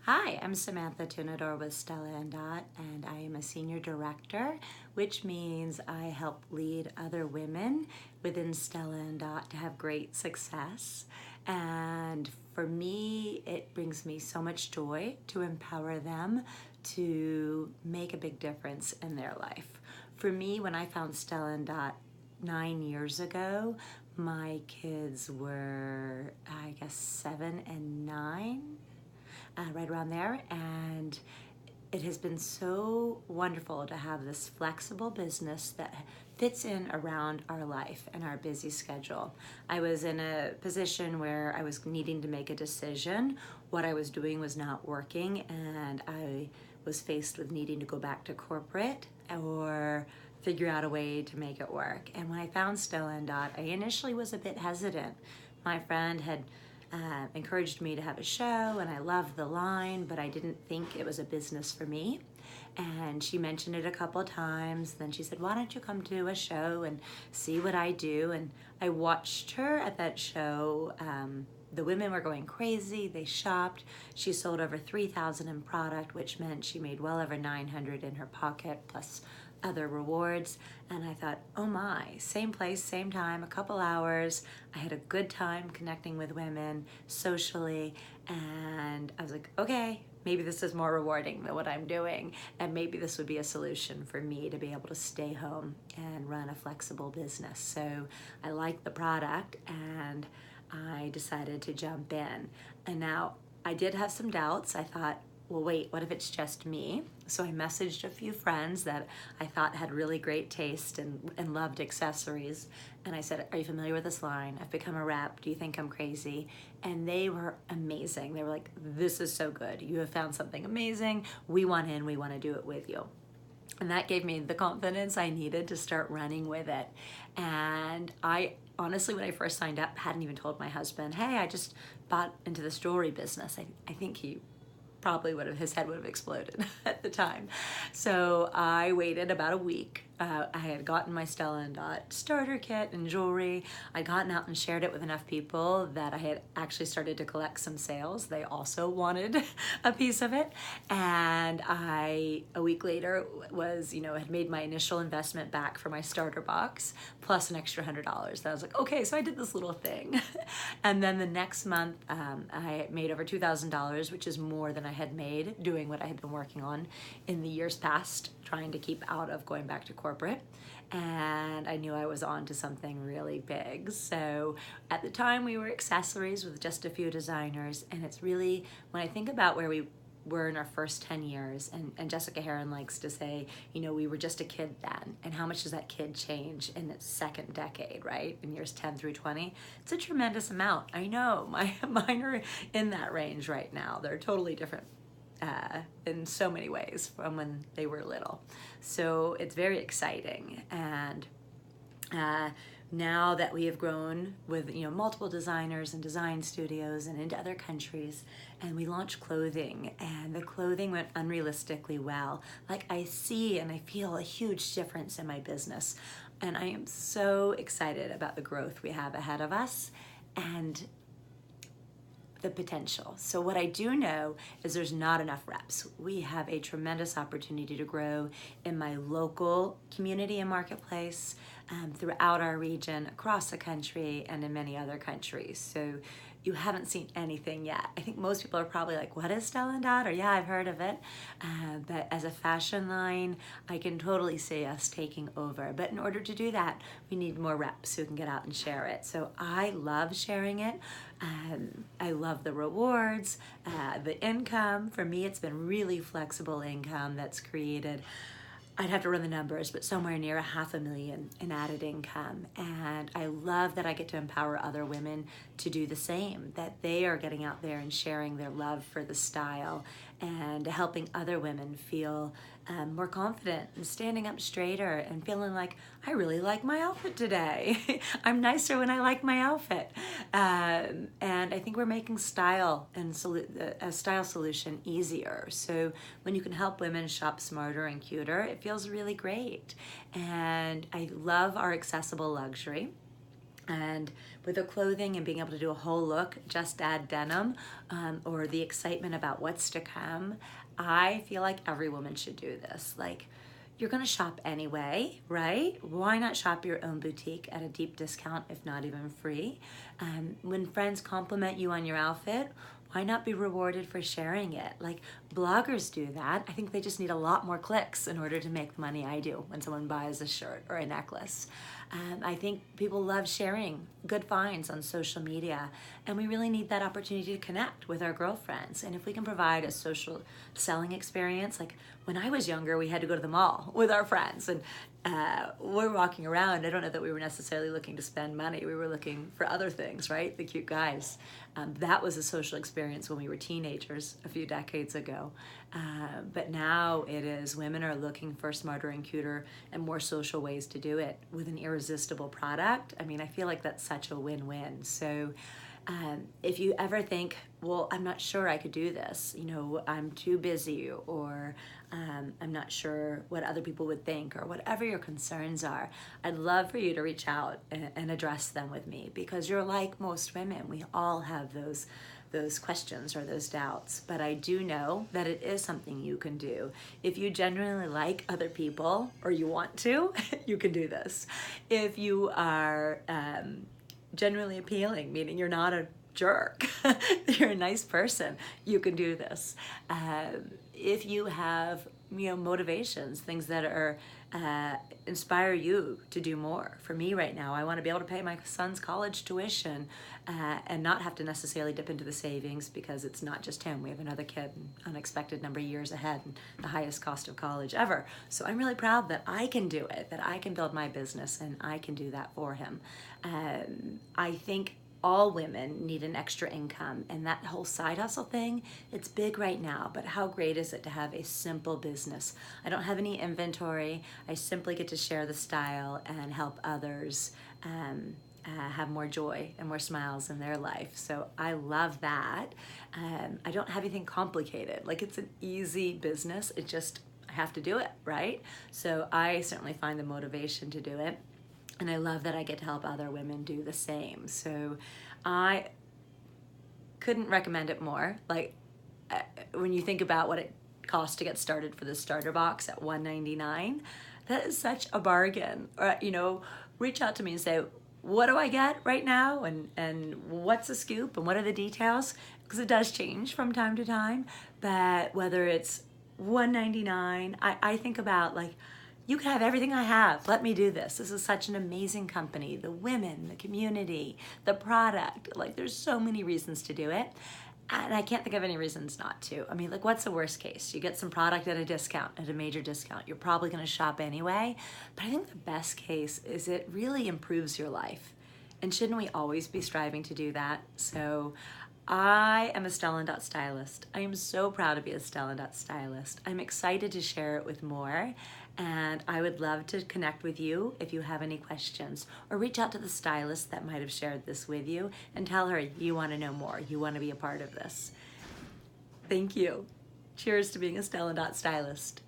Hi, I'm Samantha Tunador with Stella and I am a senior director, which means I help lead other women within Stella and to have great success. And for me, it brings me so much joy to empower them to make a big difference in their life. For me, when I found Stella and 9 years ago, my kids were, I guess, 7 and 9. Right around there, and it has been so wonderful to have this flexible business that fits in around our life and our busy schedule. I was in a position where I was needing to make a decision. What I was doing was not working, and I was faced with needing to go back to corporate or figure out a way to make it work. And when I found Stella and I initially was a bit hesitant. My friend had encouraged me to have a show, and I loved the line, but I didn't think it was a business for me. And she mentioned it a couple of times. Then she said, why don't you come to a show and see what I do? And I watched her at that show. The women were going crazy. They shopped. She sold over 3,000 in product, which meant she made well over 900 in her pocket, plus other rewards. And I thought, oh my, same place, same time, a couple hours. I had a good time connecting with women socially, and I was like, okay, maybe this is more rewarding than what I'm doing, and maybe this would be a solution for me to be able to stay home and run a flexible business. So I liked the product, and I decided to jump in. And now I did have some doubts. I thought, well, wait, what if it's just me? So I messaged a few friends that I thought had really great taste and loved accessories. And I said, are you familiar with this line? I've become a rep. Do you think I'm crazy? And they were amazing. They were like, this is so good. You have found something amazing. We want in. We want to do it with you. And that gave me the confidence I needed to start running with it. And I honestly, when I first signed up, hadn't even told my husband, hey, I just bought into this jewelry business. I think he probably his head would have exploded at the time. So I waited about a week. I had gotten my Stella and starter kit and jewelry. I'd gotten out and shared it with enough people that I had actually started to collect some sales. They also wanted a piece of it. And a week later had made my initial investment back for my starter box, plus an extra $100. That I was like, okay, so I did this little thing. And then the next month, I made over $2,000, which is more than I had made doing what I had been working on in the years past, trying to keep out of going back to corporate. And I knew I was on to something really big. So at the time we were accessories with just a few designers. And it's really, when I think about where we were in our first 10 years, and Jessica Heron likes to say, we were just a kid then. And how much does that kid change in its second decade, right? In years 10 through 20. It's a tremendous amount. I know, mine are in that range right now. They're totally different in so many ways from when they were little. So it's very exciting. And now that we have grown with multiple designers and design studios and into other countries, and we launched clothing, and the clothing went unrealistically well. Like, I see and I feel a huge difference in my business, and I am so excited about the growth we have ahead of us and the potential. So what I do know is there's not enough reps. We have a tremendous opportunity to grow in my local community and marketplace, throughout our region, across the country, and in many other countries. So you haven't seen anything yet. I think most people are probably like, what is Stella and Or yeah, I've heard of it. But as a fashion line, I can totally see us taking over. But in order to do that, we need more reps who can get out and share it. So I love sharing it. I love the rewards, the income. For me, it's been really flexible income that's created, I'd have to run the numbers, but somewhere near $500,000 in added income. And I love that I get to empower other women to do the same, that they are getting out there and sharing their love for the style and helping other women feel more confident and standing up straighter and feeling like, I really like my outfit today. I'm nicer when I like my outfit. And I think we're making style and a style solution easier. So when you can help women shop smarter and cuter, it feels really great. And I love our accessible luxury. And with the clothing and being able to do a whole look, just add denim, or the excitement about what's to come, I feel like every woman should do this. Like, you're gonna shop anyway, right? Why not shop your own boutique at a deep discount, if not even free? When friends compliment you on your outfit, why not be rewarded for sharing it? Like, bloggers do that. I think they just need a lot more clicks in order to make the money I do when someone buys a shirt or a necklace. I think people love sharing good finds on social media, and we really need that opportunity to connect with our girlfriends. And if we can provide a social selling experience, like when I was younger, we had to go to the mall with our friends, and we're walking around. I don't know that we were necessarily looking to spend money. We were looking for other things, right? The cute guys. That was a social experience when we were teenagers a few decades ago. But now it is, women are looking for smarter and cuter and more social ways to do it with an irresistible product. I mean, I feel like that's such a win-win. So if you ever think, well, I'm not sure I could do this, you know, I'm too busy, or I'm not sure what other people would think, or whatever your concerns are, I'd love for you to reach out and address them with me, because you're like most women. We all have those questions or those doubts, but I do know that it is something you can do. If you genuinely like other people, or you want to, you can do this. If you are genuinely appealing, meaning you're not a jerk, you're a nice person, you can do this. If you have, you know, motivations, things that are inspire you to do more. For me right now, I want to be able to pay my son's college tuition and not have to necessarily dip into the savings, because it's not just him. We have another kid, unexpected number of years ahead, and the highest cost of college ever. So I'm really proud that I can do it, that I can build my business, and I can do that for him. I think all women need an extra income, and that whole side hustle thing, it's big right now, but how great is it to have a simple business? I don't have any inventory. I simply get to share the style and help others have more joy and more smiles in their life. So I love that. I don't have anything complicated. Like, it's an easy business. It just, I have to do it, right? So I certainly find the motivation to do it. And I love that I get to help other women do the same. So I couldn't recommend it more. Like, when you think about what it costs to get started for the starter box at $199, that is such a bargain. Or, you know, reach out to me and say, what do I get right now? And what's the scoop? And what are the details? Because it does change from time to time. But whether it's $199, I think about, like, you can have everything I have. Let me do this. This is such an amazing company. The women, the community, the product. Like, there's so many reasons to do it. And I can't think of any reasons not to. I mean, like, what's the worst case? You get some product at a discount, at a major discount. You're probably going to shop anyway. But I think the best case is it really improves your life. And shouldn't we always be striving to do that? So I am a Stylist. I am so proud to be a Stylist. I'm excited to share it with more. And I would love to connect with you if you have any questions, or reach out to the stylist that might have shared this with you and tell her you want to know more, you want to be a part of this. Thank you. Cheers to being a Stylist.